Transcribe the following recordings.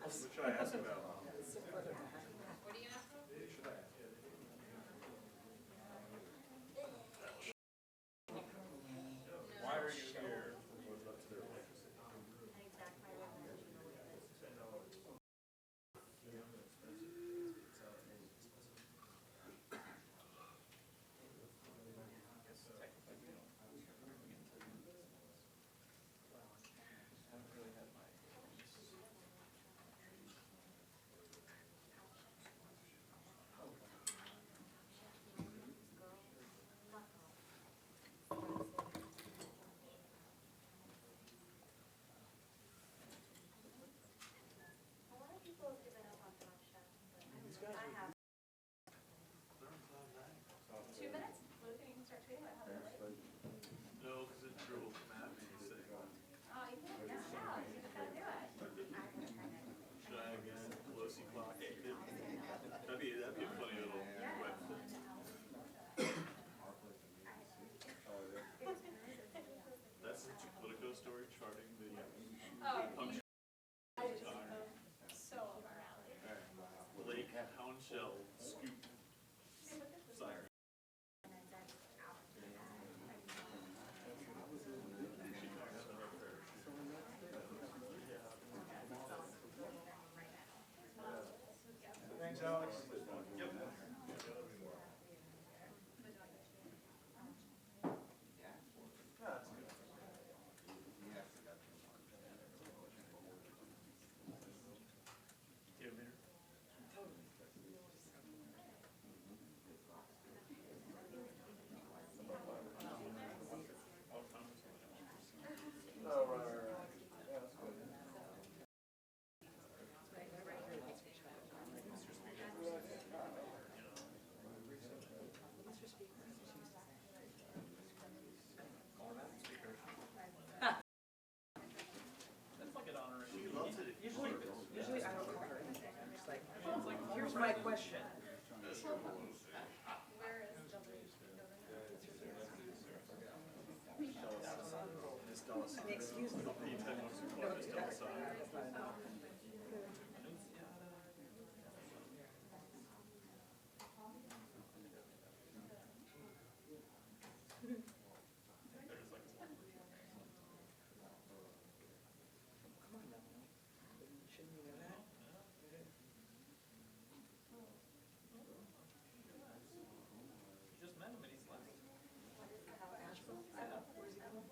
should I ask about? What are you gonna ask about? Should I? Why are you here? What's up to their legacy? No, because it Drew will come at me saying, should I again, Pelosi clock? That'd be a funny little web. That's such a Politico story charting the puncture. So up our alley. Lake Pound Shell scoop siren. Thanks, Alex. Yep. Yeah, man. Oh, right. Yeah, that's good. That's like an honor. She loves it. Usually I don't call her anything. I'm just like, here's my question. Where is Excuse me. No, that's fine. Come on now. Shouldn't you know that? You just met him and he's left. Asheville? Where's he going?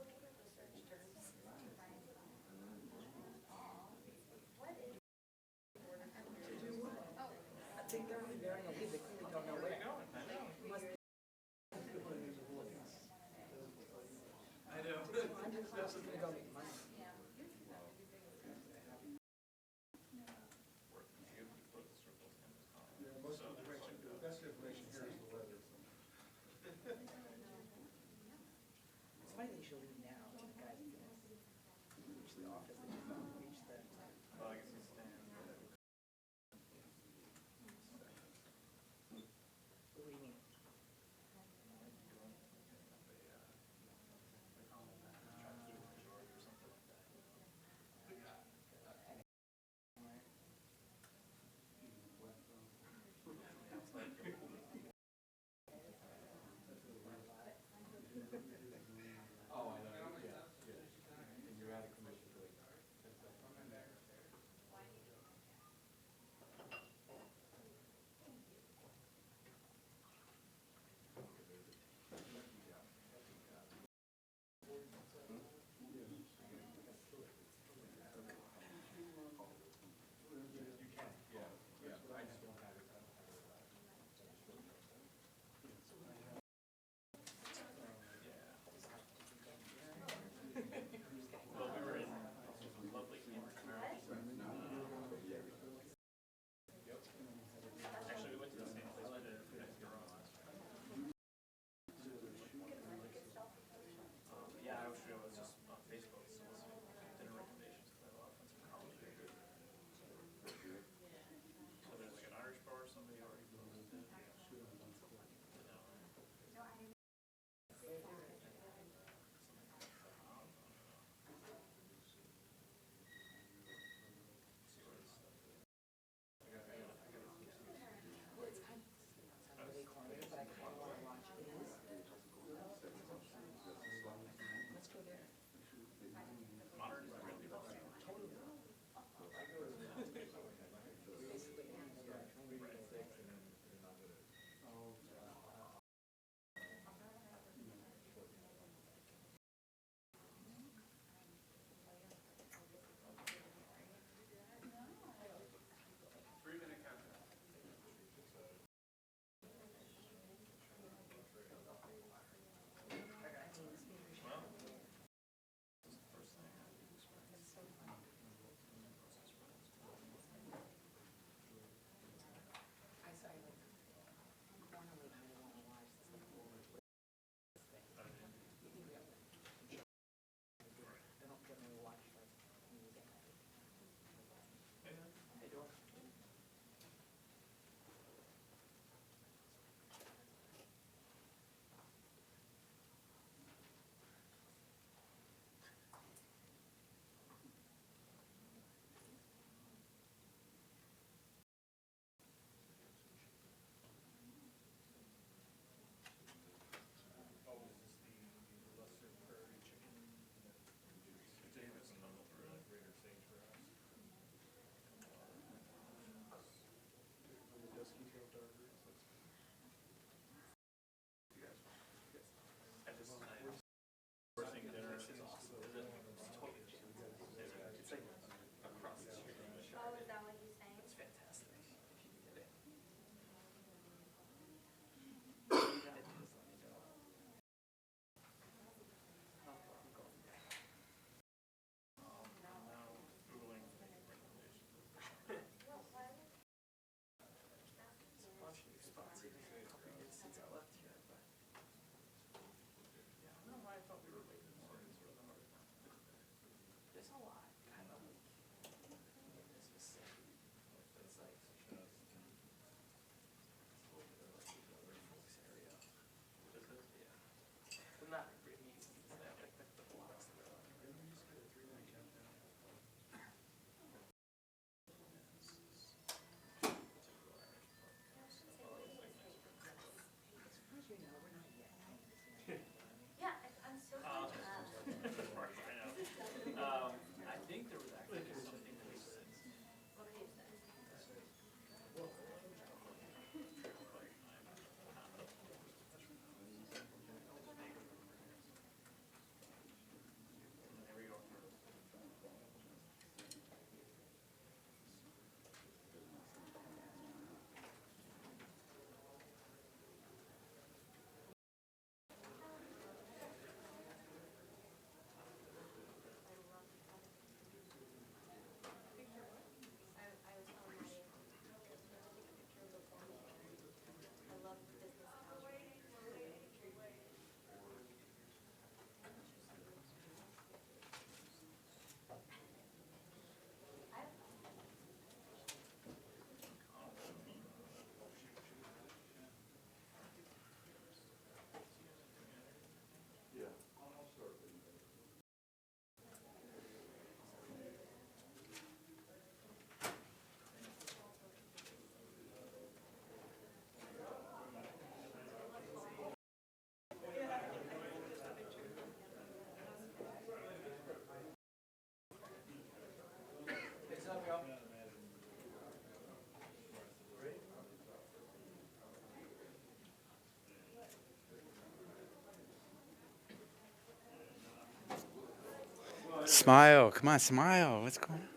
Smile. Come on, smile. What's going on?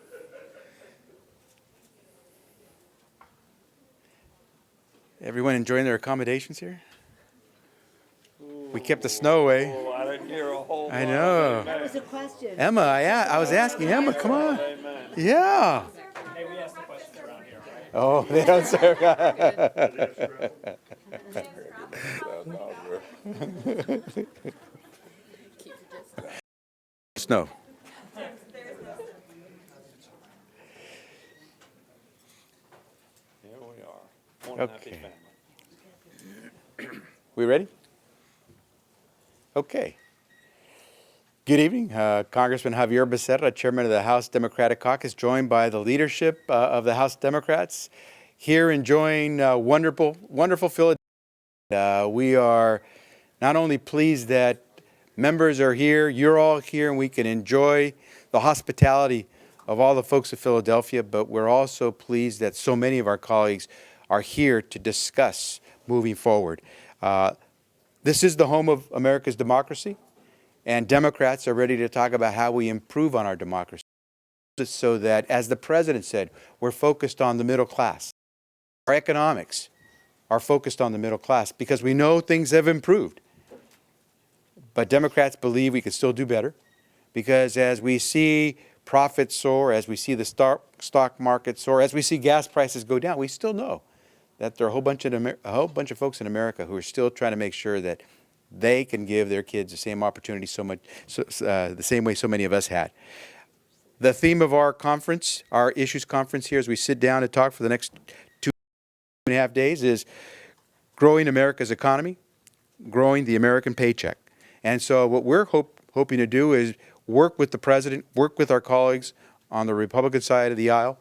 Everyone enjoying their accommodations here? We kept the snow away. Oh, I didn't hear a whole lot. I know. That was a question. Emma, I was asking Emma, come on. Amen. Yeah. Hey, we asked the questions around here, right? Oh, they don't serve. Snow. Here we are. One happy Okay. family. We ready? Okay. Good evening. Congressman Xavier Becerra, Chairman of the House Democratic Caucus, joined by the leadership of the House Democrats, here enjoying wonderful Philadelphia. We are not only pleased that members are here, you're all here, and we can enjoy the hospitality of all the folks of Philadelphia, but we're also pleased that so many of our colleagues are here to discuss moving forward. This is the home of America's democracy, and Democrats are ready to talk about how we improve on our democracy so that, as the President said, we're focused on the middle class. Our economics are focused on the middle class because we know things have improved. But Democrats believe we can still do better because as we see profits soar, as we see the stock market soar, as we see gas prices go down, we still know that there are a whole bunch of folks in America who are still trying to make sure that they can give their kids the same opportunity the same way so many of us had. The theme of our conference, our issues conference here as we sit down to talk for the next 2.5 days is growing America's economy, growing the American paycheck. And so what we're hoping to do is work with the President, work with our colleagues on the Republican side of the aisle,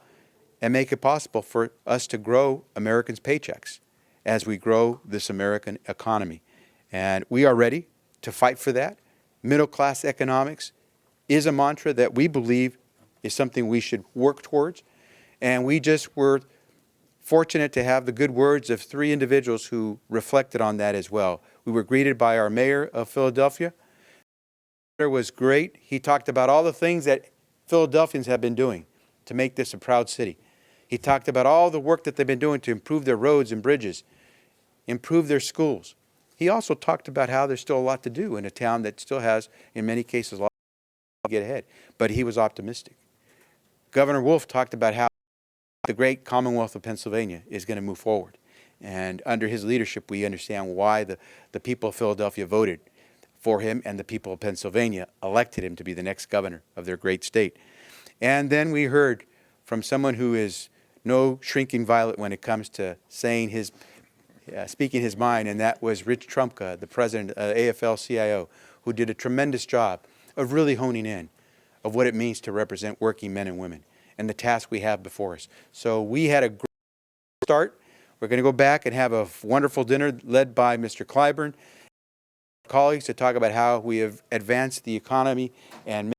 and make it possible for us to grow Americans' paychecks as we grow this American economy. And we are ready to fight for that. Middle-class economics is a mantra that we believe is something we should work towards. And we just were fortunate to have the good words of 3 individuals who reflected on that as well. We were greeted by our mayor of Philadelphia. It was great. He talked about all the things that Philadelphians have been doing to make this a proud city. He talked about all the work that they've been doing to improve their roads and bridges, improve their schools. He also talked about how there's still a lot to do in a town that still has, in many cases, a lot to get ahead. But he was optimistic. Governor Wolf talked about how the great Commonwealth of Pennsylvania is going to move forward. And under his leadership, we understand why the people of Philadelphia voted for him and the people of Pennsylvania elected him to be the next governor of their great state. And then we heard from someone who is no shrinking violet when it comes to saying speaking his mind, and that was Rich Trumka, the president of AFL-CIO, who did a tremendous job of really honing in of what it means to represent working men and women and the task we have before us. So we had a great start. We're going to go back and have a wonderful dinner led by Mr. Clyburn, colleagues, to talk about how we have advanced the economy and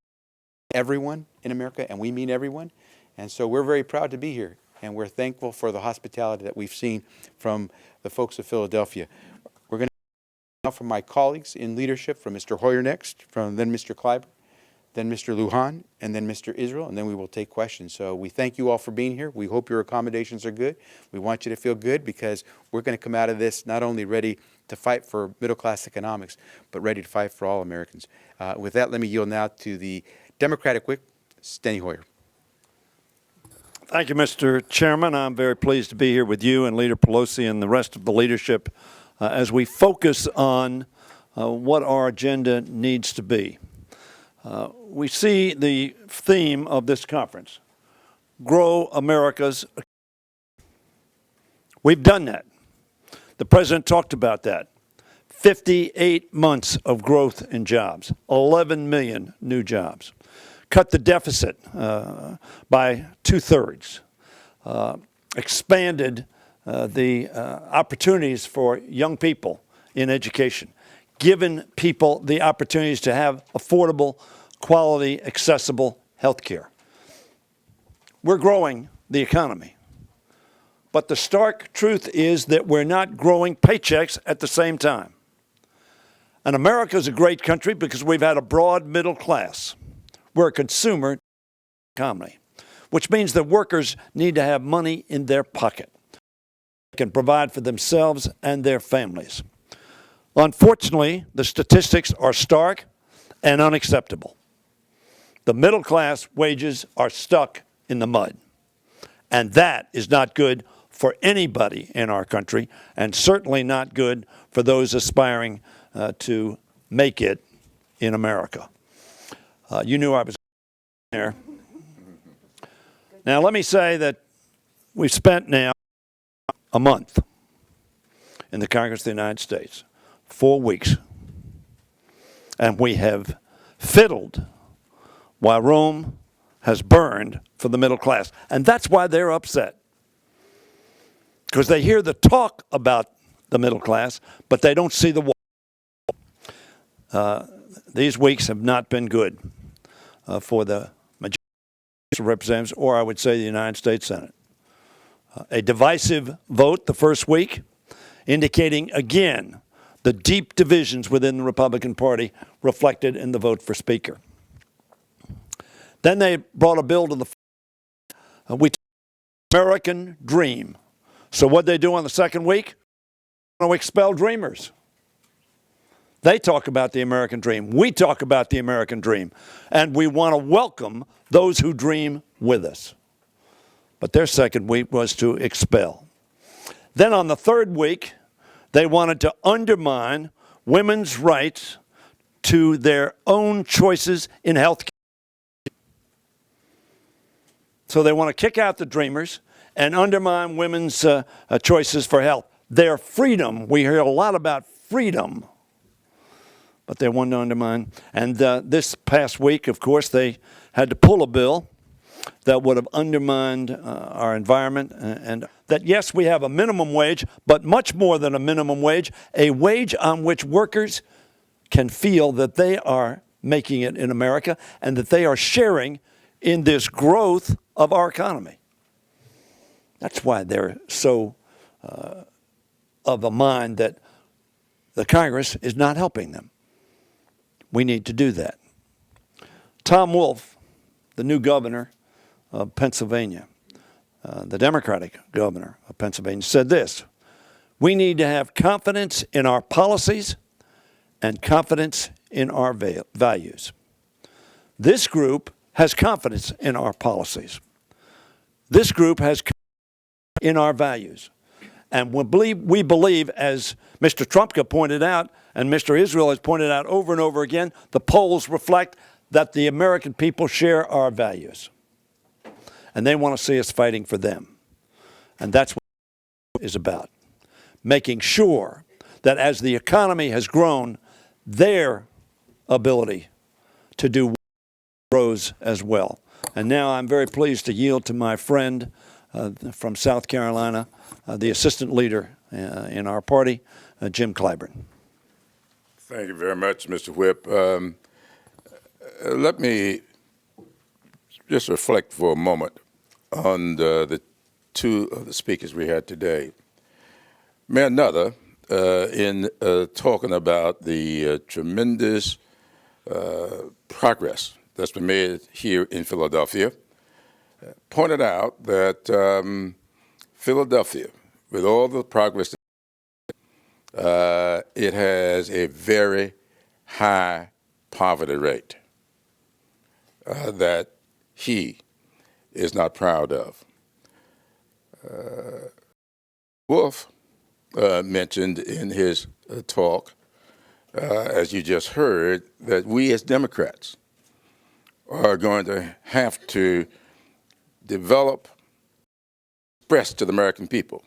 everyone in America, and we mean everyone. And so we're very proud to be here, and we're thankful for the hospitality that we've seen from the folks of Philadelphia. We're going to now from my colleagues in leadership, from Mr. Hoyer next, then Mr. Clyburn, then Mr. Lujan, and then Mr. Israel, and then we will take questions. So we thank you all for being here. We hope your accommodations are good. We want you to feel good because we're going to come out of this not only ready to fight for middle-class economics, but ready to fight for all Americans. With that, let me yield now to the Democratic whip, Steny Hoyer. Thank you, Mr. Chairman. I'm very pleased to be here with you and Leader Pelosi and the rest of the leadership as we focus on what our agenda needs to be. We see the theme of this conference, grow America's economy. We've done that. The President talked about that. 58 months of growth in jobs, 11 million new jobs. Cut the deficit by 2/3, expanded the opportunities for young people in education, given people the opportunities to have affordable, quality, accessible health care. We're growing the economy. But the stark truth is that we're not growing paychecks at the same time. And America is a great country because we've had a broad middle class. We're a consumer economy, which means that workers need to have money in their pocket. They can provide for themselves and their families. Unfortunately, the statistics are stark and unacceptable. The middle class wages are stuck in the mud. And that is not good for anybody in our country, and certainly not good for those aspiring to make it in America. You knew I was there. Now, let me say that we've spent now a month in the Congress of the United States, 4 weeks, and we have fiddled while Rome has burned for the middle class. And that's why they're upset. Because they hear the talk about the middle class, but they don't see the wall. These weeks have not been good for the majority of representatives, or I would say the United States Senate. A divisive vote the first week, indicating again the deep divisions within the Republican Party reflected in the vote for Speaker. Then they brought a bill to the American Dream. So what they do on the second week? They want to expel dreamers. They talk about the American dream. We talk about the American dream. And we want to welcome those who dream with us. But their second week was to expel. Then on the third week, they wanted to undermine women's rights to their own choices in health care. So they want to kick out the dreamers and undermine women's choices for health. Their freedom, we hear a lot about freedom, but they want to undermine. And this past week, of course, they had to pull a bill that would have undermined our environment. And that, yes, we have a minimum wage, but much more than a minimum wage, a wage on which workers can feel that they are making it in America and that they are sharing in this growth of our economy. That's why they're so of a mind that the Congress is not helping them. We need to do that. Tom Wolf, the new governor of Pennsylvania, the Democratic governor of Pennsylvania, said this: we need to have confidence in our policies and confidence in our values. This group has confidence in our policies. This group has confidence in our values. And we believe, as Mr. Trumpka pointed out, and Mr. Israel has pointed out over and over again, the polls reflect that the American people share our values. And they want to see us fighting for them. And that's what it is about. Making sure that as the economy has grown, their ability to do grows as well. And now I'm very pleased to yield to my friend from South Carolina, the assistant leader in our party, Jim Clyburn. Thank you very much, Mr. Whip. Let me just reflect for a moment on the two of the speakers we had today. Mayor Nutter, in talking about the tremendous progress that's been made here in Philadelphia, pointed out that Philadelphia, with all the progress, it has a very high poverty rate that he is not proud of. Wolf mentioned in his talk, as you just heard, that we as Democrats are going to have to develop, express to the American people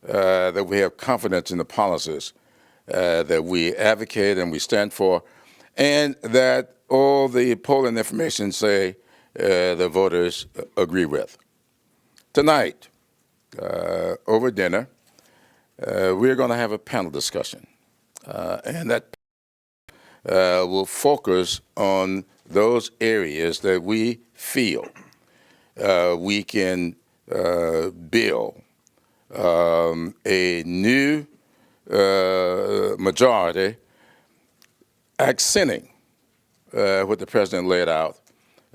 that we have confidence in the policies that we advocate and we stand for, and that all the polling information say the voters agree with. Tonight, over dinner, we're going to have a panel discussion, and that will focus on those areas that we feel we can build a new majority accenting what the president laid out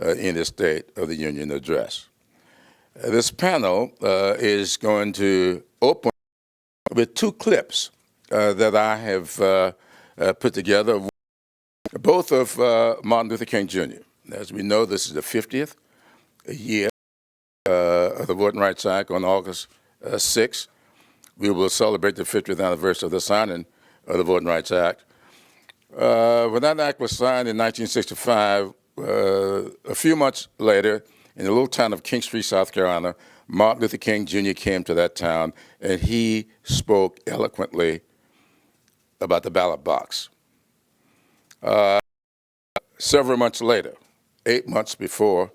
in his State of the Union address. This panel is going to open with two clips that I have put together, both of Martin Luther King Jr. As we know, this is the 50th year of the Voting Rights Act on August 6th. We will celebrate the 50th anniversary of the signing of the Voting Rights Act. When that act was signed in 1965, a few months later, in the little town of King Street, South Carolina, Martin Luther King Jr. came to that town, and he spoke eloquently about the ballot box. Several months later, 8 months before,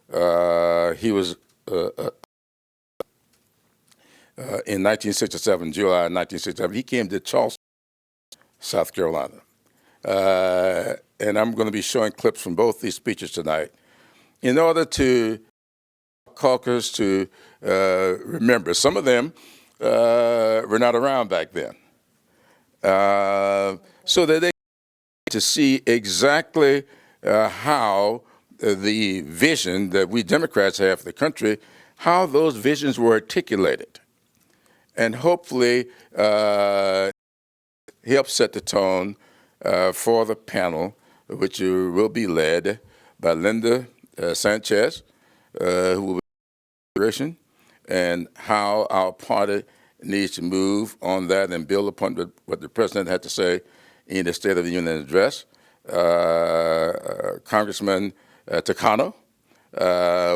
he was in 1967, July 1967, he came to Charleston, South Carolina. And I'm going to be showing clips from both these speeches tonight in order to Caucus to remember. Some of them were not around back then. So that they to see exactly how the vision that we Democrats have for the country, how those visions were articulated. And hopefully help set the tone for the panel, which will be led by Linda Sanchez, who will be and how our party needs to move on that and build upon what the president had to say in the State of the Union address. Congressman Takano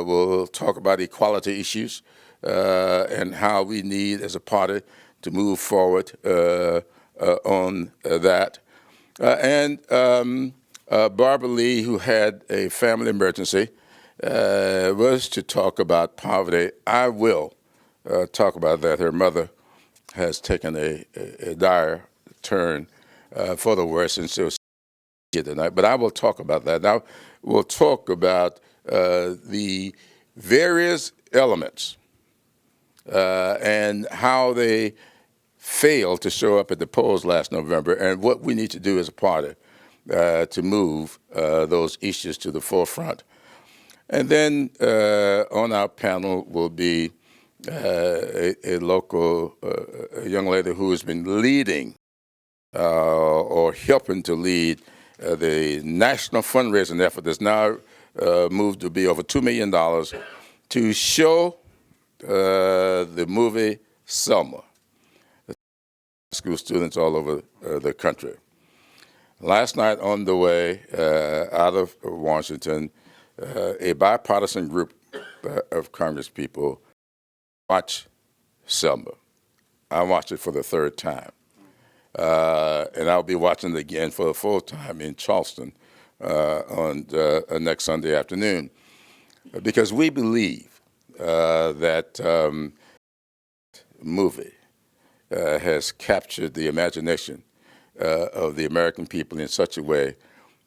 will talk about equality issues and how we need as a party to move forward on that. And Barbara Lee, who had a family emergency, was to talk about poverty. I will talk about that. Her mother has taken a dire turn for the worse, and so here tonight. But I will talk about that. Now we'll talk about the various elements and how they failed to show up at the polls last November, and what we need to do as a party to move those issues to the forefront. And then on our panel will be a local a young lady who has been leading or helping to lead the national fundraising effort that's now moved to be over $2 million to show the movie Selma. School students all over the country. Last night on the way out of Washington, a bipartisan group of Congress people watched Selma. I watched it for the third time. And I'll be watching it again for the full time in Charleston on next Sunday afternoon, because we believe that movie has captured the imagination of the American people in such a way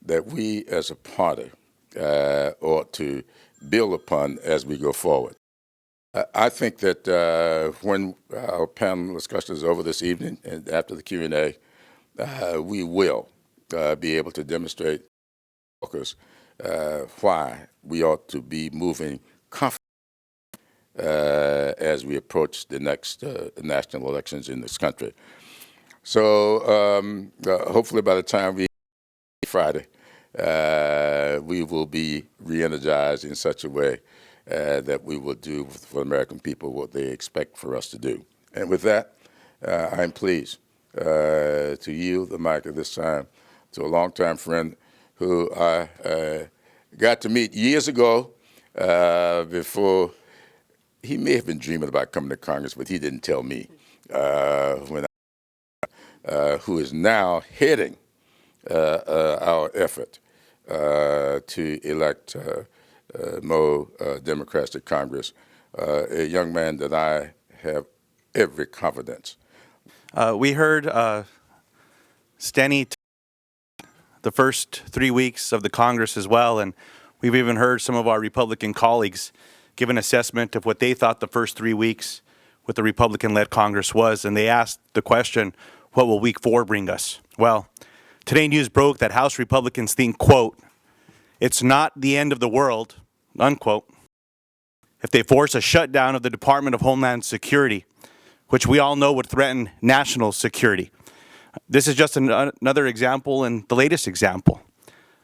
that we as a party ought to build upon as we go forward. I think that when our panel discussion is over this evening and after the Q&A, we will be able to demonstrate why we ought to be moving confidently as we approach the next national elections in this country. So hopefully by the time we Friday, we will be re-energized in such a way that we will do for the American people what they expect for us to do. And with that, I'm pleased to yield the mic at this time to a longtime friend who I got to meet years ago before. He may have been dreaming about coming to Congress, but he didn't tell me. Who is now heading our effort to elect more Democrats to Congress, a young man that I have every confidence. We heard Steny the first 3 weeks of the Congress as well, and we've even heard some of our Republican colleagues give an assessment of what they thought the first 3 weeks with the Republican-led Congress was, and they asked the question, what will week 4 bring us? Well, today news broke that House Republicans think, quote, it's not the end of the world, unquote, if they force a shutdown of the Department of Homeland Security, which we all know would threaten national security. This is just another example, and the latest example,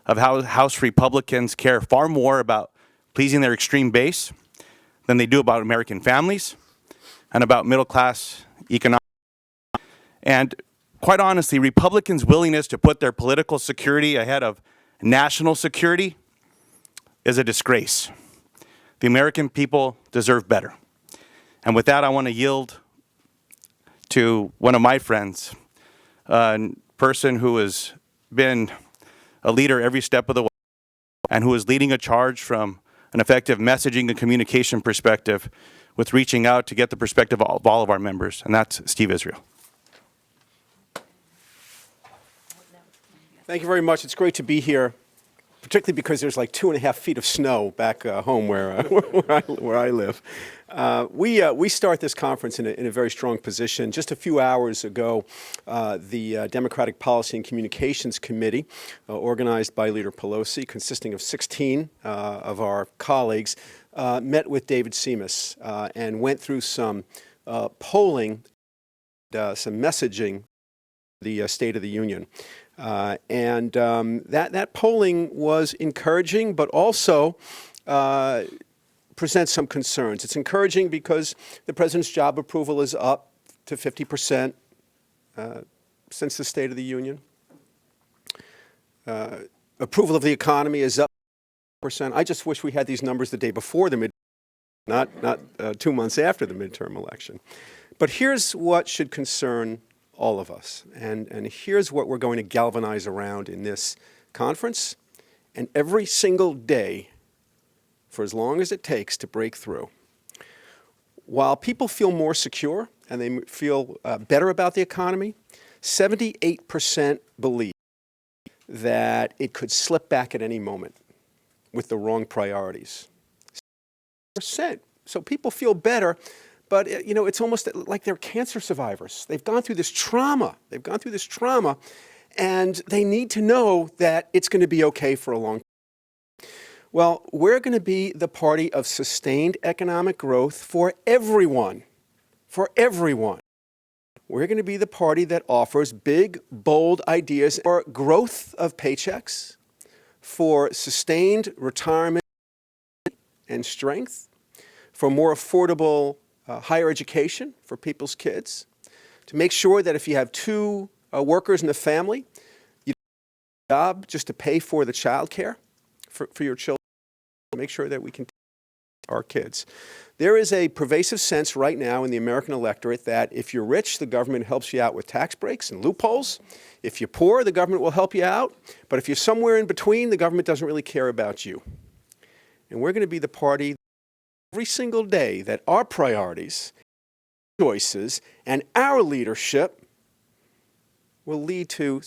of how House Republicans care far more about pleasing their extreme base than they do about American families and about middle-class economics. And quite honestly, Republicans' willingness to put their political security ahead of national security is a disgrace. The American people deserve better. And with that, I want to yield to one of my friends, a person who has been a leader every step of the way and who is leading a charge from an effective messaging and communication perspective with reaching out to get the perspective of all of our members, and that's Steve Israel. Thank you very much. It's great to be here, particularly because there's like 2.5 feet of snow back home where I live. We start this conference in a very strong position. Just a few hours ago, the Democratic Policy and Communications Committee, organized by Leader Pelosi, consisting of 16 of our colleagues, met with David Seamus and went through some polling, some messaging, the State of the Union. That polling was encouraging, but also presents some concerns. It's encouraging because the president's job approval is up to 50% since the State of the Union. Approval of the economy is up 50%. I just wish we had these numbers the day before the midterm, not 2 months after the midterm election. But here's what should concern all of us. And here's what we're going to galvanize around in this conference and every single day for as long as it takes to break through. While people feel more secure and they feel better about the economy, 78% believe that it could slip back at any moment with the wrong priorities. 7%. So people feel better. But, you know, it's almost like they're cancer survivors. They've gone through this trauma. And they need to know that it's going to be okay for a long time. Well, we're going to be the party of sustained economic growth for everyone. For everyone. We're going to be the party that offers big, bold ideas for growth of paychecks, for sustained retirement and strength, for more affordable higher education for people's kids, to make sure that if you have two workers in the family, you have a job just to pay for the child care for your children, make sure that we can take our kids. There is a pervasive sense right now in the American electorate that if you're rich, the government helps you out with tax breaks and loopholes. If you're poor, the government will help you out. But if you're somewhere in between, the government doesn't really care about you. And we're going to be the party every single day that our priorities, choices, and our leadership will lead to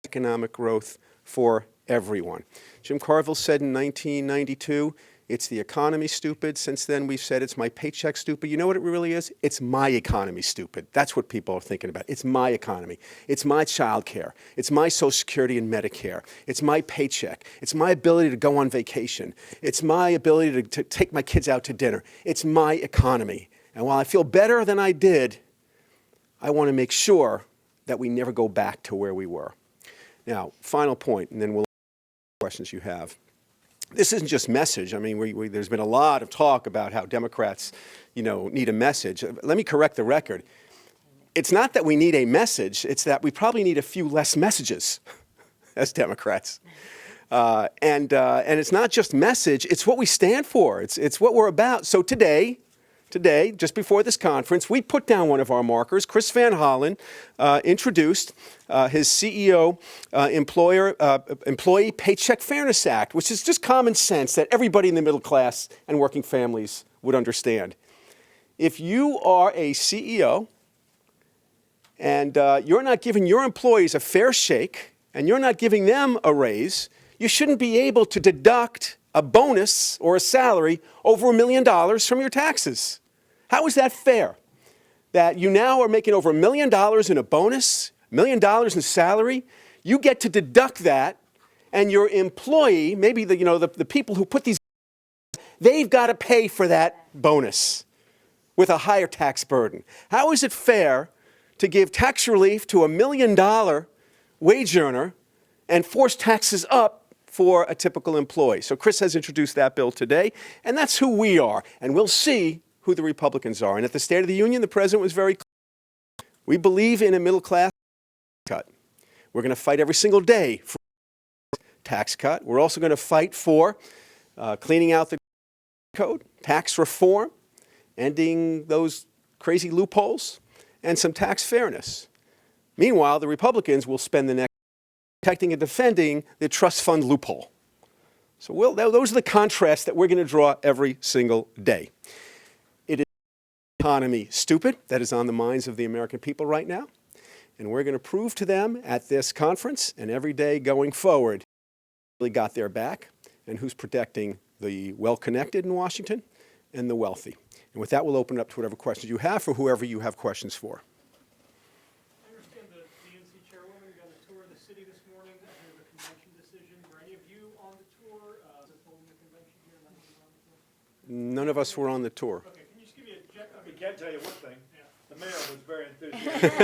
economic growth for everyone. Jim Carville said in 1992, it's the economy, stupid. Since then, we've said it's my paycheck, stupid. You know what it really is? It's my economy, stupid. That's what people are thinking about. It's my economy. It's my child care. It's my Social Security and Medicare. It's my paycheck. It's my ability to go on vacation. It's my ability to take my kids out to dinner. It's my economy. And while I feel better than I did, I want to make sure that we never go back to where we were. Now, final point, and then we'll answer questions you have. This isn't just message. I mean, there's been a lot of talk about how Democrats, need a message. Let me correct the record. It's not that we need a message. It's that we probably need a few less messages as Democrats. And it's not just message. It's what we stand for. It's what we're about. So today, just before this conference, we put down one of our markers. Chris Van Hollen introduced his CEO Employee Paycheck Fairness Act, which is just common sense that everybody in the middle class and working families would understand. If you are a CEO and you're not giving your employees a fair shake and you're not giving them a raise, you shouldn't be able to deduct a bonus or a salary over $1 million from your taxes. How is that fair? That you now are making over $1 million in a bonus, $1 million in salary, you get to deduct that, and your employee, maybe the people who put these, they've got to pay for that bonus with a higher tax burden. How is it fair to give tax relief to $1 million wage earner and force taxes up for a typical employee? So Chris has introduced that bill today, and that's who we are. And we'll see who the Republicans are. And at the State of the Union, the president was very clear. We believe in a middle class cut. We're going to fight every single day for a tax cut. We're also going to fight for cleaning out the code, tax reform, ending those crazy loopholes, and some tax fairness. Meanwhile, the Republicans will spend the next protecting and defending the trust fund loophole. So those are the contrasts that we're going to draw every single day. It is economy stupid that is on the minds of the American people right now, and we're going to prove to them at this conference and every day going forward who really got their back and who's protecting the well-connected in Washington and the wealthy. And with that, we'll open it up to whatever questions you have for whoever you have questions for. I understand the DNC chairwoman got a tour of the city this morning ahead of the convention decision. Were any of you on the tour? Holding the convention here? None of us were on the tour. Okay, can you just give me a We can't tell you one thing. The mayor was very enthusiastic. You're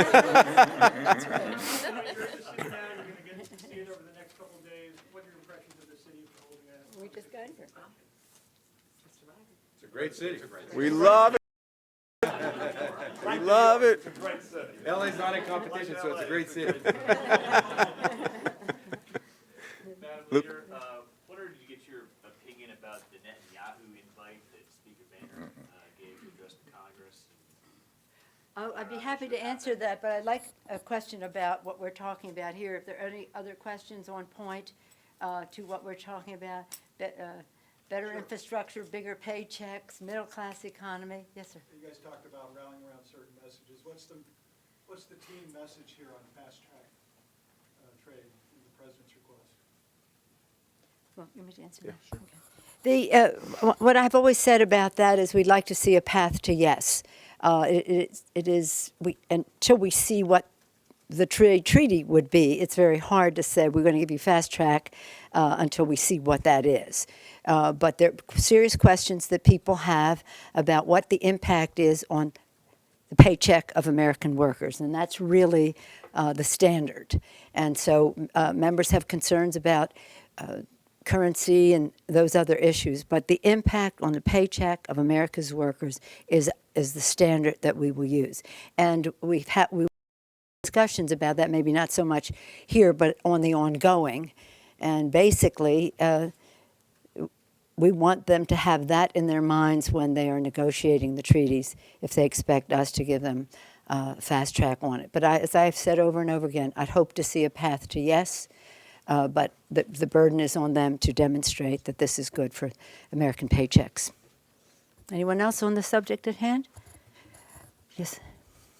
just sitting down, you're going to get to see it over the next couple of days. What are your impressions of the city for holding that? We just got here. It's a great city. We love it. We love it. LA's not in competition, so it's a great city. Madam Leader, wanted to get your opinion about the Netanyahu invite that Speaker Boehner gave to address the Congress. Oh, I'd be happy to answer that, but I'd like a question about what we're talking about here. If there are any other questions on point to what we're talking about, better infrastructure, bigger paychecks, middle-class economy. Yes, sir. You guys talked about rallying around certain messages. What's the team message here on fast-track trade in the president's request? Well, you want me to answer that? Okay. What I've always said about that is we'd like to see a path to yes. Until we see what the trade treaty would be, it's very hard to say we're going to give you fast track until we see what that is. But there are serious questions that people have about what the impact is on the paycheck of American workers, and that's really the standard. And so members have concerns about currency and those other issues, but the impact on the paycheck of America's workers is the standard that we will use. And we've had discussions about that, maybe not so much here, but on the ongoing. And basically, we want them to have that in their minds when they are negotiating the treaties, if they expect us to give them fast track on it. But as I've said over and over again, I'd hope to see a path to yes, but the burden is on them to demonstrate that this is good for American paychecks. Anyone else on the subject at hand? Yes.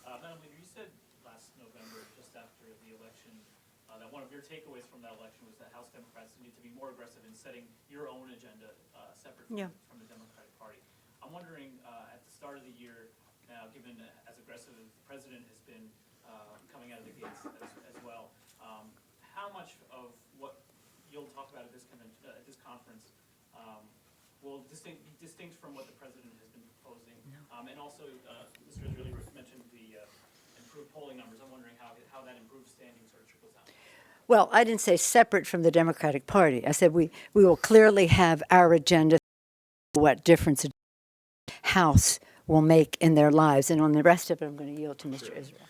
Madam Leader, you said last November, just after the election, that one of your takeaways from that election was that House Democrats need to be more aggressive in setting your own agenda separate from the Democratic Party. I'm wondering, at the start of the year now, given as aggressive as the president has been coming out of the gates as well, how much of what you'll talk about at this conference will be distinct from what the president has been proposing? And also, Mr. Israeli mentioned the improved polling numbers. I'm wondering how that improved standing sort of trickles down. Well, I didn't say separate from the Democratic Party. I said we will clearly have our agenda, what difference the House will make in their lives. And on the rest of it, I'm going to yield to Mr. Israel.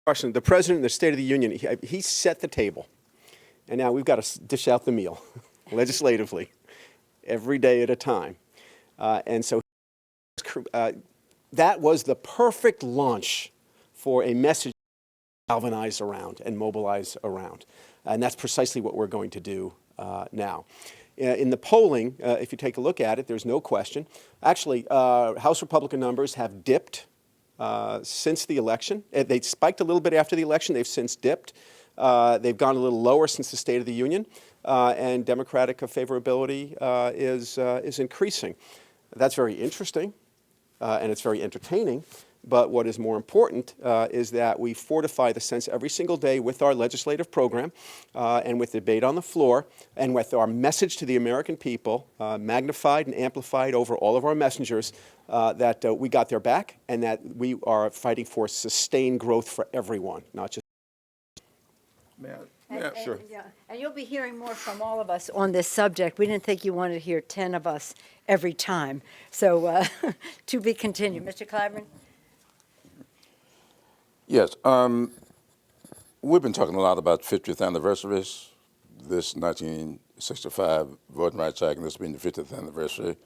Question. The President of the State of the Union, he set the table. And now we've got to dish out the meal legislatively every day at a time. And so that was the perfect launch for a message to galvanize around and mobilize around. And that's precisely what we're going to do now. In the polling, if you take a look at it, there's no question. Actually, House Republican numbers have dipped since the election. They spiked a little bit after the election. They've since dipped. They've gone a little lower since the State of the Union. And Democratic favorability is increasing. That's very interesting, and it's very entertaining. But what is more important is that we fortify the sense every single day with our legislative program and with debate on the floor and with our message to the American people, magnified and amplified over all of our messengers, that we got their back and that we are fighting for sustained growth for everyone, not just. Sure. And you'll be hearing more from all of us on this subject. We didn't think you wanted to hear 10 of us every time. So to be continued. Mr. Clyburn? Yes. We've been talking a lot about 50th anniversaries. This 1965 Voting Rights Act, and this being the 50th anniversary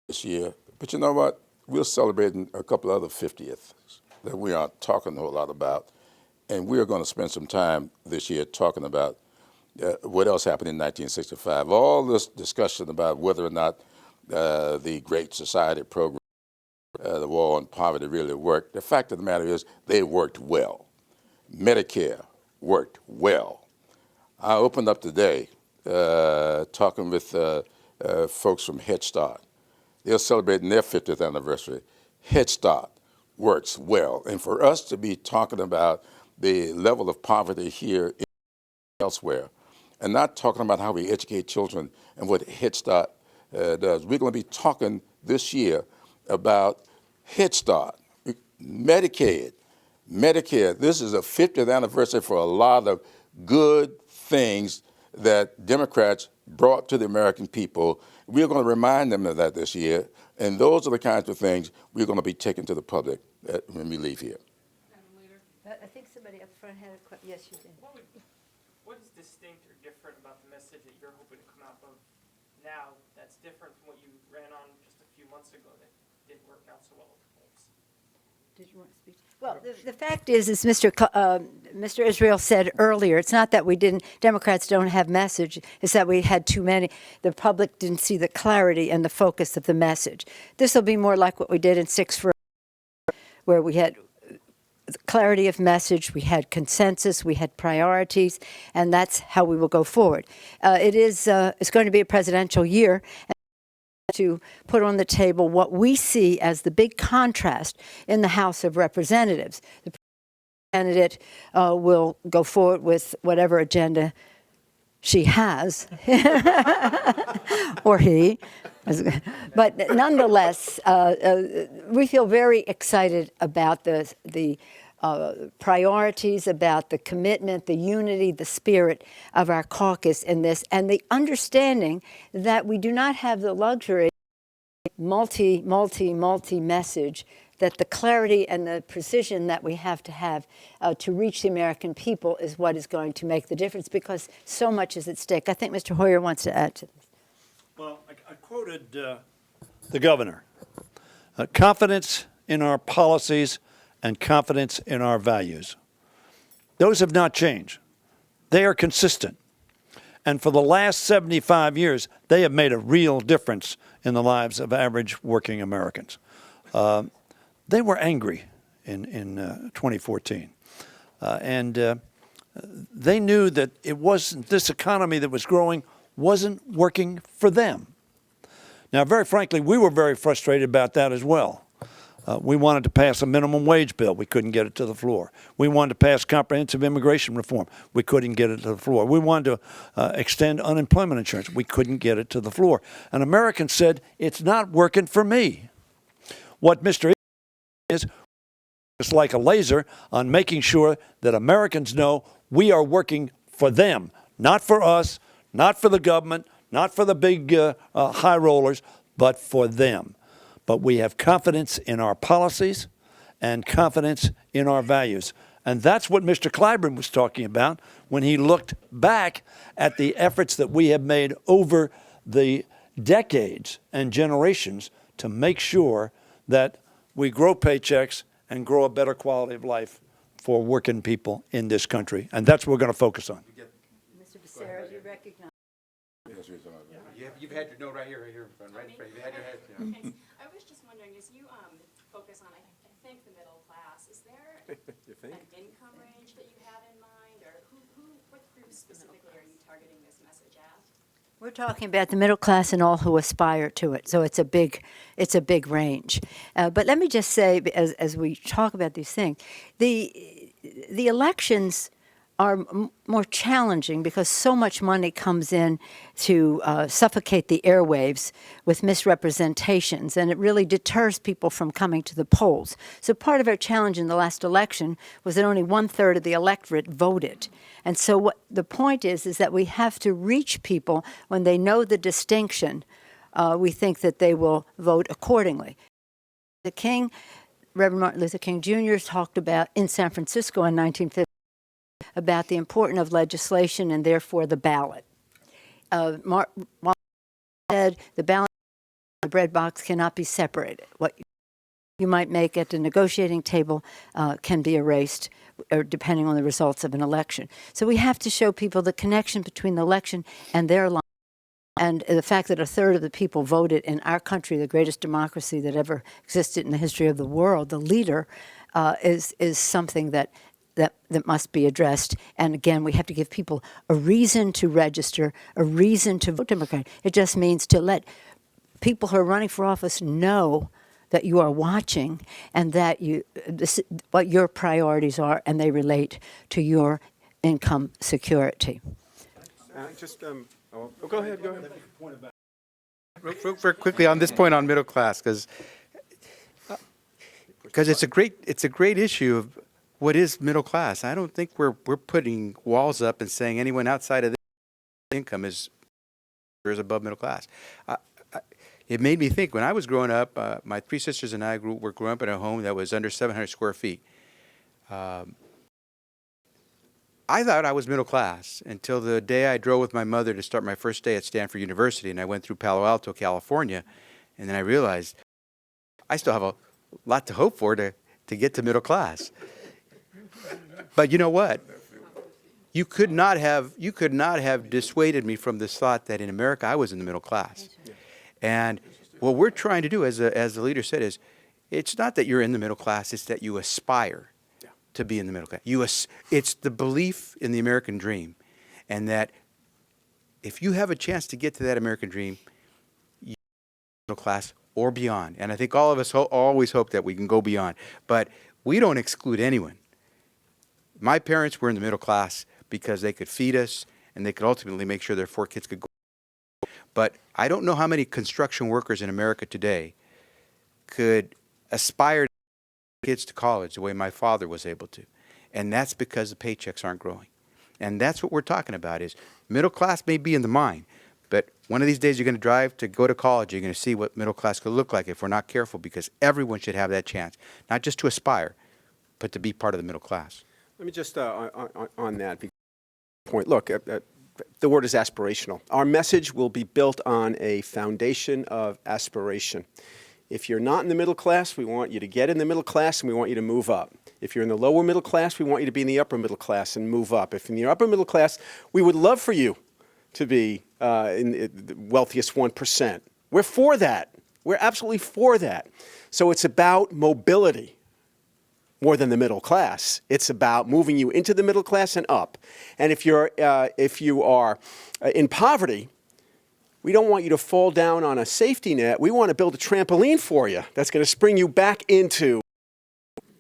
this year. But you know what? We're celebrating a couple other 50th that we aren't talking a whole lot about. And we're going to spend some time this year talking about what else happened in 1965. All this discussion about whether or not the Great Society program, the war on poverty really worked. The fact of the matter is they worked well. Medicare worked well. I opened up today talking with folks from Head Start. They're celebrating their 50th anniversary. Head Start works well. And for us to be talking about the level of poverty here and elsewhere, and not talking about how we educate children and what Head Start does. We're going to be talking this year about Head Start, Medicaid, Medicare. This is a 50th anniversary for a lot of good things that Democrats brought to the American people. We're going to remind them of that this year, and those are the kinds of things we're going to be taking to the public when we leave here. I think somebody up front had a question. Yes, you did. What is distinct or different about the message that you're hoping to come out of now that's different from what you ran on just a few months ago that didn't work out so well with the polls? Did you want to speak? Well, the fact is Mr. Israel said earlier, it's not that Democrats don't have message, it's that we had too many. The public didn't see the clarity and the focus of the message. This will be more like what we did in 6 for where we had clarity of message, we had consensus, we had priorities, and that's how we will go forward. It's going to be a presidential year, and to put on the table what we see as the big contrast in the House of Representatives. The candidate will go forward with whatever agenda she has, or he. But nonetheless, we feel very excited about the priorities, about the commitment, the unity, the spirit of our caucus in this, and the understanding that we do not have the luxury multi message, that the clarity and the precision that we have to reach the American people is what is going to make the difference, because so much is at stake. I think Mr. Hoyer wants to add to this. Well, I quoted the governor. Confidence in our policies and confidence in our values. Those have not changed. They are consistent. And for the last 75 years, they have made a real difference in the lives of average working Americans. They were angry in 2014. And they knew that it wasn't, this economy that was growing wasn't working for them. Now, very frankly, we were very frustrated about that as well. We wanted to pass a minimum wage bill. We couldn't get it to the floor. We wanted to pass comprehensive immigration reform. We couldn't get it to the floor. We wanted to extend unemployment insurance. We couldn't get it to the floor. And Americans said, it's not working for me. What Mr. is like a laser on making sure that Americans know we are working for them, not for us, not for the government, not for the big high rollers, but for them. But we have confidence in our policies and confidence in our values. And that's what Mr. Clyburn was talking about when he looked back at the efforts that we have made over the decades and generations to make sure that we grow paychecks and grow a better quality of life for working people in this country. And that's what we're going to focus on. Mr. Becerra, do you recognize? You've had your note right here in front, right in front. You had your head. Okay. I was just wondering, as you focus on, I think, the middle class, is there an income range that you have in mind, or what groups specifically are you targeting this message at? We're talking about the middle class and all who aspire to it. So it's a big range. But let me just say, as we talk about these things, the elections are more challenging because so much money comes in to suffocate the airwaves with misrepresentations, and it really deters people from coming to the polls. So part of our challenge in the last election was that only 1/3 of the electorate voted. And so what the point is that we have to reach people when they know the distinction. We think that they will vote accordingly. Reverend Martin Luther King Jr. talked about in San Francisco in 1950 about the importance of legislation and therefore the ballot. Martin said the ballot and the bread box cannot be separated. What you might make at the negotiating table can be erased, or depending on the results of an election. So we have to show people the connection between the election and their life. And the fact that 1/3 of the people voted in our country, the greatest democracy that ever existed in the history of the world, the leader, is something that must be addressed. And again, we have to give people a reason to register, a reason to vote Democrat. It just means to let people who are running for office know that you are watching and that what your priorities are, and they relate to your income security. Go ahead. Real quickly on this point on middle class, because it's a great issue of what is middle class. I don't think we're putting walls up and saying anyone outside of this income is above middle class. It made me think when I was growing up. My 3 sisters and I were growing up in a home that was under 700 square feet. I thought I was middle class until the day I drove with my mother to start my first day at Stanford University, and I went through Palo Alto, California, and then I realized I still have a lot to hope for to get to middle class. But you know what? You could not have dissuaded me from this thought that in America I was in the middle class. And what we're trying to do, as the leader said, is it's not that you're in the middle class, it's that you aspire to be in the middle class. It's the belief in the American dream, and that if you have a chance to get to that American dream, you're middle class or beyond. And I think all of us always hope that we can go beyond. But we don't exclude anyone. My parents were in the middle class because they could feed us and they could ultimately make sure their 4 kids could go. But I don't know how many construction workers in America today could aspire to send kids to college the way my father was able to. And that's because the paychecks aren't growing. And that's what we're talking about is middle class may be in the mind, but one of these days you're going to drive to go to college, you're going to see what middle class could look like if we're not careful, because everyone should have that chance, not just to aspire, but to be part of the middle class. Let me just, on that point, look, the word is aspirational. Our message will be built on a foundation of aspiration. If you're not in the middle class, we want you to get in the middle class and we want you to move up. If you're in the lower middle class, we want you to be in the upper middle class and move up. If in the upper middle class, we would love for you to be in the wealthiest 1%. We're for that. We're absolutely for that. So it's about mobility. More than the middle class. It's about moving you into the middle class and up. And if you are in poverty, we don't want you to fall down on a safety net. We want to build a trampoline for you that's going to spring you back into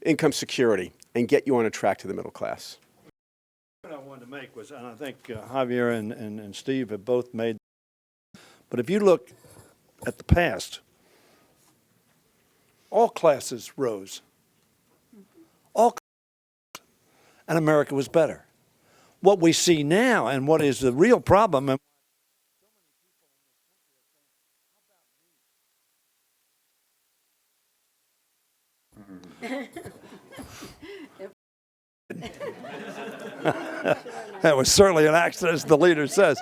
income security and get you on a track to the middle class. What I wanted to make was, and I think Xavier and Steve have both made, but if you look at the past, all classes rose. And America was better. What we see now, and what is the real problem, and that was certainly an accident, as the leader says.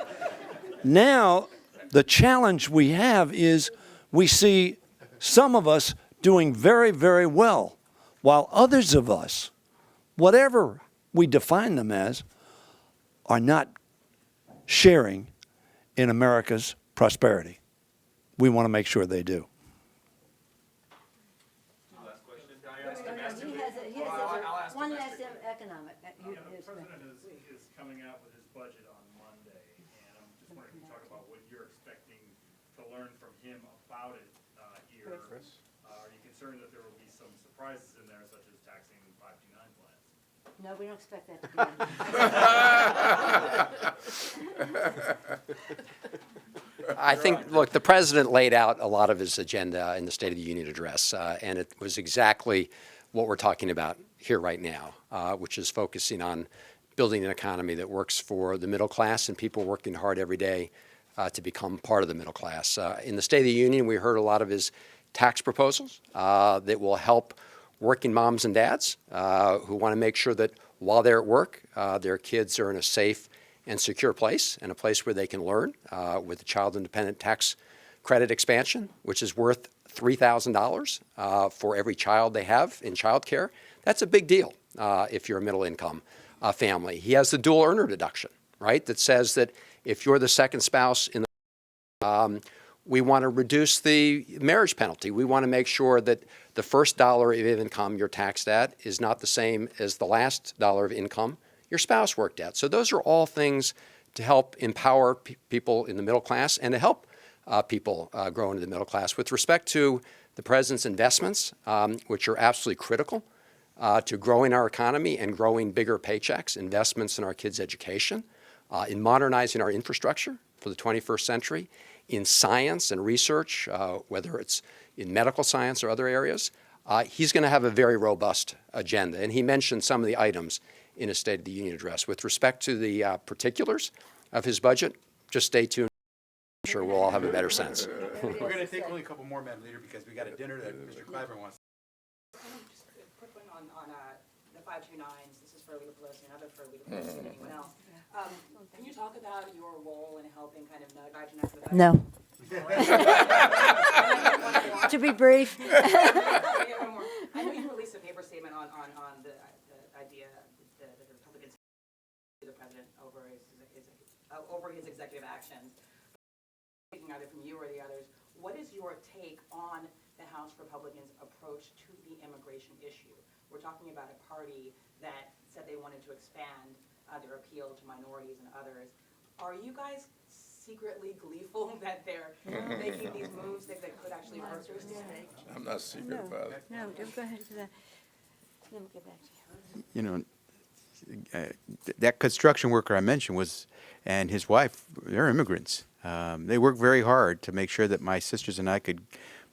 Now, the challenge we have is we see some of us doing very, very well, while others of us, whatever we define them as, are not sharing in America's prosperity. We want to make sure they do. Last question. One last economic. The president is coming out with his budget on Monday, and I'm just wondering if you talk about what your him about it here. Are you concerned that there will be some surprises in there, such as taxing 529 plans? No, we don't expect that to be. I think, look, the president laid out a lot of his agenda in the State of the Union address, and it was exactly what we're talking about here right now, which is focusing on building an economy that works for the middle class and people working hard every day to become part of the middle class. In the State of the Union, we heard a lot of his tax proposals that will help working moms and dads who want to make sure that while they're at work, their kids are in a safe and secure place, and a place where they can learn with the Child Independent Tax Credit expansion, which is worth $3,000 for every child they have in child care. That's a big deal if you're a middle income family. He has the dual earner deduction, right, that says that if you're the second spouse in the we want to reduce the marriage penalty. We want to make sure that the first dollar of income you're taxed at is not the same as the last dollar of income your spouse worked at. So those are all things to help empower people in the middle class and to help people grow into the middle class. With respect to the president's investments, which are absolutely critical to growing our economy and growing bigger paychecks, investments in our kids' education, in modernizing our infrastructure for the 21st century, in science and research, whether it's in medical science or other areas, he's going to have a very robust agenda. And he mentioned some of the items in his State of the Union address. With respect to the particulars of his budget, just stay tuned. I'm sure we'll all have a better sense. We're going to take only a couple more, Madam Leader, because we got a dinner that Mr. Clyburn wants. Just a quick one on the 529s. This is for Leader Pelosi and other for Leader Pelosi and anyone else. Can you talk about your role in helping kind of nudge and after the budget? No. To be brief. I know you released a paper statement on the idea that the Republicans the president over his executive actions. Speaking either from you or the others, what is your take on the House Republicans' approach to the immigration issue? We're talking about a party that said they wanted to expand their appeal to minorities and others. Are you guys secretly gleeful that they're making these moves that could actually hurt their state? I'm not secret about it. No, don't go ahead with that. Let me get back to you. You know, that construction worker I mentioned and his wife, they're immigrants. They work very hard to make sure that my sisters and I could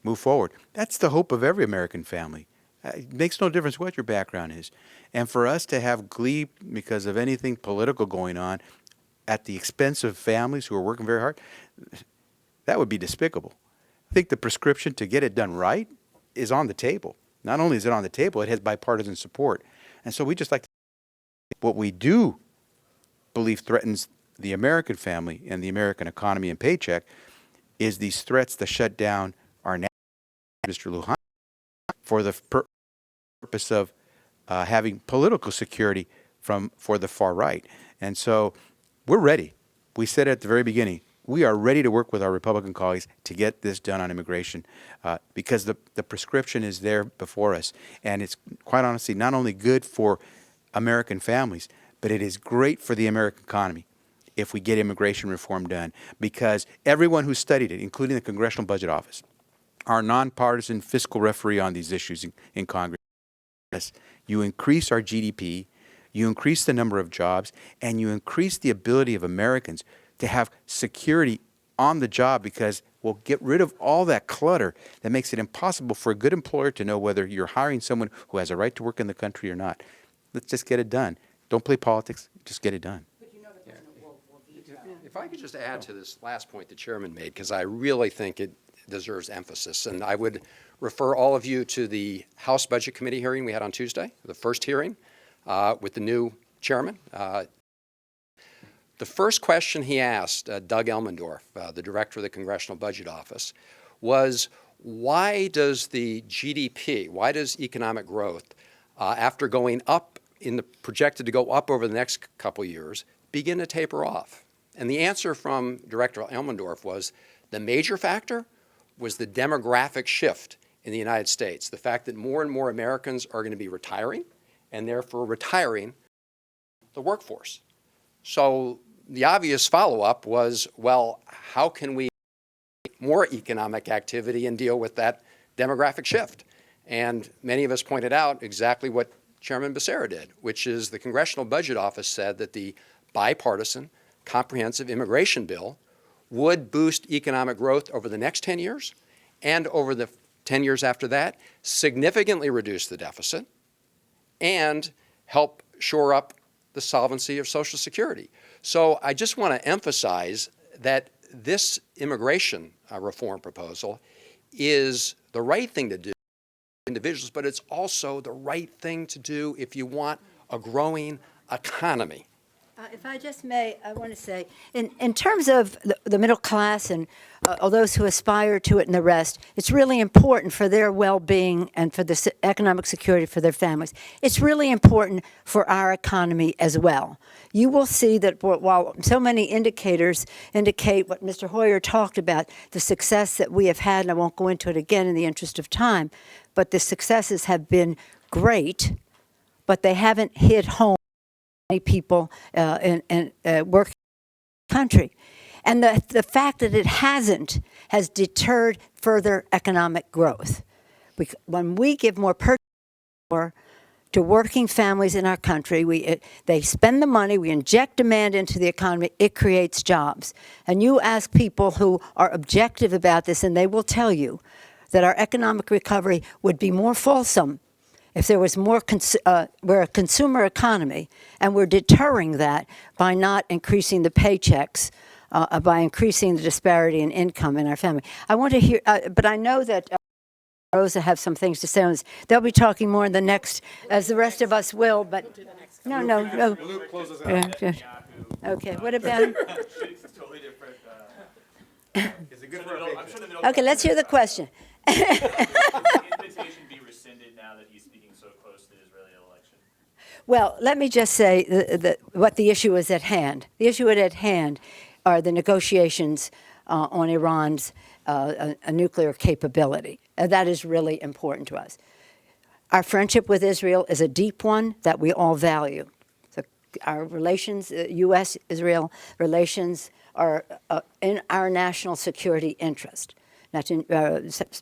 move forward. That's the hope of every American family. It makes no difference what your background is. And for us to have glee because of anything political going on at the expense of families who are working very hard, that would be despicable. I think the prescription to get it done right is on the table. Not only is it on the table, it has bipartisan support. And so we just like to, what we do believe threatens the American family and the American economy and paycheck is these threats to shut down our national Mr. Lujan for the purpose of having political security for the far right. And so we're ready. We said at the very beginning, we are ready to work with our Republican colleagues to get this done on immigration because the prescription is there before us. And it's quite honestly not only good for American families, but it is great for the American economy if we get immigration reform done. Because everyone who studied it, including the Congressional Budget Office, our nonpartisan fiscal referee on these issues in Congress, you increase our GDP, you increase the number of jobs, and you increase the ability of Americans to have security on the job because we'll get rid of all that clutter that makes it impossible for a good employer to know whether you're hiring someone who has a right to work in the country or not. Let's just get it done. Don't play politics, just get it done. If I could just add to this last point the chairman made, because I really think it deserves emphasis, and I would refer all of you to the House Budget Committee hearing we had on Tuesday, the first hearing with the new chairman. The first question he asked Doug Elmendorf, the director of the Congressional Budget Office, was why does the GDP, why does economic growth, after going up, projected to go up over the next couple years, begin to taper off? And the answer from Director Elmendorf was the major factor was the demographic shift in the United States, the fact that more and more Americans are going to be retiring and therefore retiring the workforce. So the obvious follow-up was, well, how can we make more economic activity and deal with that demographic shift. And many of us pointed out exactly what Chairman Becerra did, which is the Congressional Budget Office said that the bipartisan comprehensive immigration bill would boost economic growth over the next 10 years and over the 10 years after that, significantly reduce the deficit, and help shore up the solvency of Social Security. So I just want to emphasize that this immigration reform proposal is the right thing to do for individuals, but it's also the right thing to do if you want a growing economy. If I just may, I want to say, in terms of the middle class and all those who aspire to it and the rest, it's really important for their well-being and for the economic security for their families. It's really important for our economy as well. You will see that while so many indicators indicate what Mr. Hoyer talked about, the success that we have had, and I won't go into it again in the interest of time, but the successes have been great, but they haven't hit home people in working in the country. And the fact that it hasn't has deterred further economic growth. When we give more purchasing power to working families in our country, they spend the money, we inject demand into the economy, it creates jobs. And you ask people who are objective about this, and they will tell you that our economic recovery would be more fulsome if there was more, we're a consumer economy, and we're deterring that by not increasing the paychecks, by increasing the disparity in income in our family. I want to hear, but I know that Rosa have some things to say on this. They'll be talking more in the next, as the rest of us will, but no. Luke closes out. Okay, what about him? It's totally different. Is it good for I'm sure the middle Okay, let's hear the question. Will the invitation be rescinded now that he's speaking so close to the Israeli election? Well, let me just say what the issue is at hand. The issue at hand are the negotiations on Iran's a nuclear capability. That is really important to us. Our friendship with Israel is a deep one that we all value. So our relations, U.S.-Israel relations, are in our national security interest.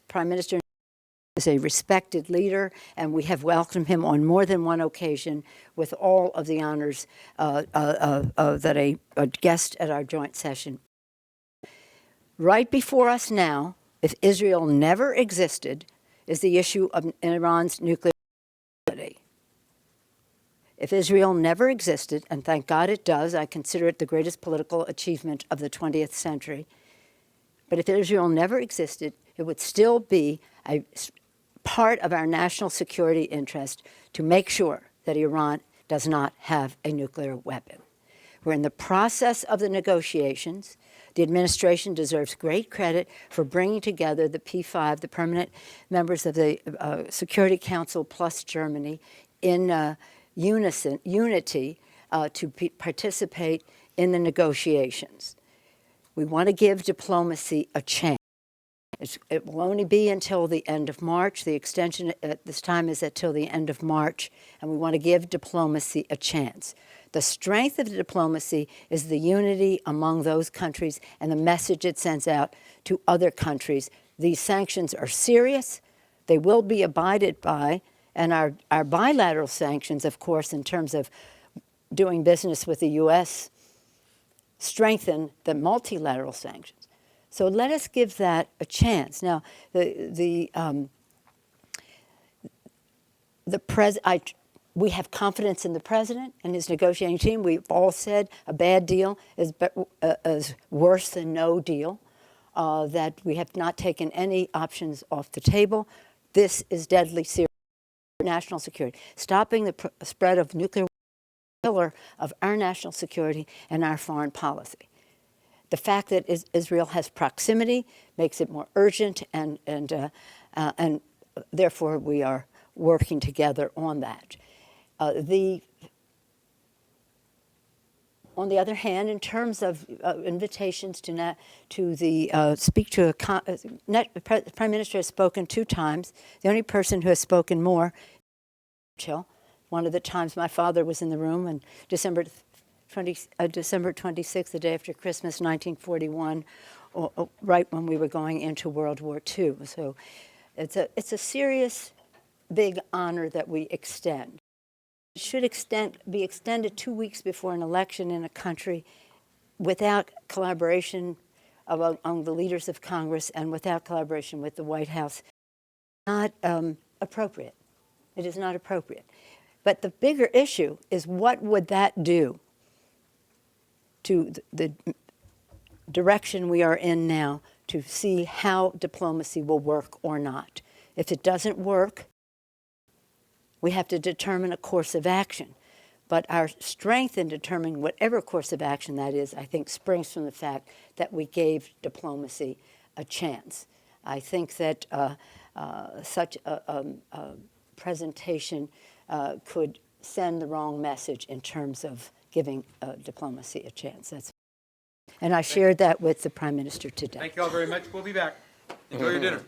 Prime Minister is a respected leader, and we have welcomed him on more than one occasion with all of the honors that a guest at our joint session. Right before us now, if Israel never existed, is the issue of Iran's nuclear capability. If Israel never existed, and thank God it does, I consider it the greatest political achievement of the 20th century, but if Israel never existed, it would still be a part of our national security interest to make sure that Iran does not have a nuclear weapon. We're in the process of the negotiations. The administration deserves great credit for bringing together the P5, the permanent members of the Security Council plus Germany, in unity to participate in the negotiations. We want to give diplomacy a chance. It will only be until the end of March. The extension at this time is until the end of March, and we want to give diplomacy a chance. The strength of the diplomacy is the unity among those countries and the message it sends out to other countries. These sanctions are serious. They will be abided by, and our bilateral sanctions, of course, in terms of doing business with the U.S., strengthen the multilateral sanctions. So let us give that a chance. Now, we have confidence in the president and his negotiating team. We've all said a bad deal is worse than no deal, that we have not taken any options off the table. This is deadly serious for national security. Stopping the spread of nuclear pillar of our national security and our foreign policy. The fact that Israel has proximity makes it more urgent, and therefore we are working together on that. On the other hand, in terms of invitations to speak to the Prime Minister has spoken 2 times. The only person who has spoken more is Churchill. One of the times my father was in the room, and December 26th, the day after Christmas, 1941, right when we were going into World War II. So it's a serious, big honor that we extend. It should be extended 2 weeks before an election in a country without collaboration among the leaders of Congress and without collaboration with the White House. Not appropriate. It is not appropriate. But the bigger issue is, what would that do to the direction we are in now, to see how diplomacy will work or not. If it doesn't work, we have to determine a course of action. But our strength in determining whatever course of action that is, I think, springs from the fact that we gave diplomacy a chance. I think that such a presentation could send the wrong message in terms of giving diplomacy a chance. And I shared that with the Prime Minister today. Thank you all very much. We'll be back. Enjoy your dinner.